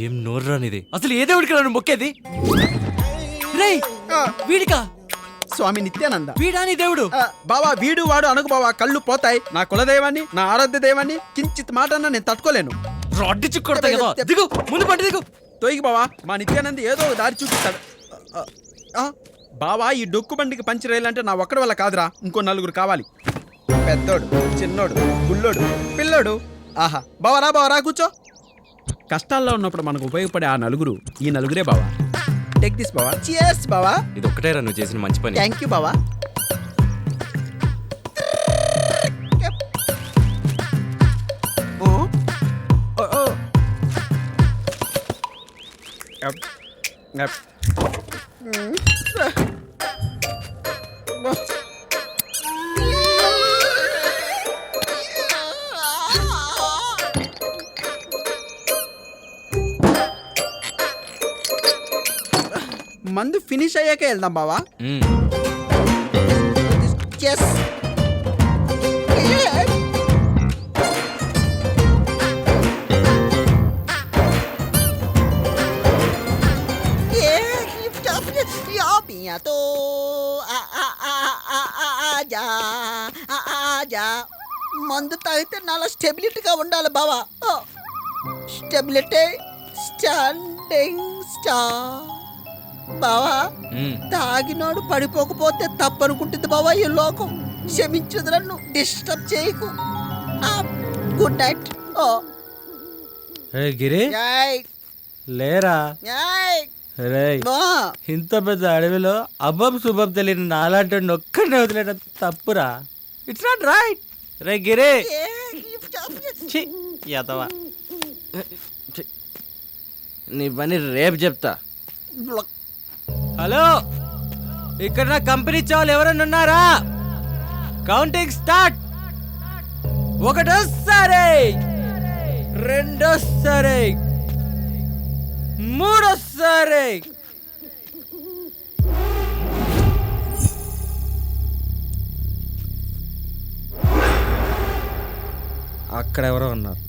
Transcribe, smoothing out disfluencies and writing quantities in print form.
ఏం నోర్రానిది అసలు ఏ దేవుడికి నన్ను మొక్కేది? రేయ్ వీడికా? స్వామి నిత్యానంద. వీడా నీ దేవుడు? బావా వీడు వాడు అనకు బావా, కళ్ళు పోతాయి. నా కులదైవాన్ని, నా ఆరాధ్య దైవాన్ని కించిత్ మాట అన్నా నేను తట్టుకోలేను. రాడ్డి చిక్కొడతా కదా, దిగు ముందు పట్టి దిగు. తోయికి బావా, మా నిత్యానంద ఏదో ఒక దారి చూపిస్తాడు. బావా ఈ డొక్కు బండికి పంచర్ వేయాలంటే నా ఒక్కడి వల్ల కాదురా, ఇంకో నలుగురు కావాలి. పెద్దోడు, చిన్నోడు, గుల్లోడు, పిల్లోడు. ఆహా బావరా బావరా కూర్చో. కష్టాల్లో ఉన్నప్పుడు మనకు ఉపయోగపడే ఆ నలుగురు ఈ నలుగురే బావా. టేక్ దిస్ బావా. చియర్స్ బావా. ఇది ఒక్కటేరా నువ్వు చేసిన మంచి పని. థ్యాంక్ యూ బావా. మందు ఫినిష్ అయ్యాకే వెళ్దాం బావా. మందు తాగితే నాలో స్టెబిలిటీగా ఉండాలి బావా. స్టెబిలిటీ స్టాండింగ్ స్టార్ బావా. తాగినోడు పడిపోకపోతే తప్పనుకుంటుంది బావా ఈ లోకం. క్షమించదు, నన్ను డిస్టర్బ్ చేయకు. Good night. గిరి లేరా? రేయ్ ఇంత పెద్ద అడవిలో అబ్బం శుభం తెలియని నాలాంటి ఒక్కడిని వదిలేయడం తప్పురా. It's not right. రే గిరి యతవా, నీ పని రేపు చెప్తా. హలో, ఇక్కడ నా కంపెనీ చాలు ఎవరన్నా ఉన్నారా? Counting start. ఒకటోసారి, రెండోసారి, మూడోసారి. అక్కడ ఎవరో ఉన్నారు.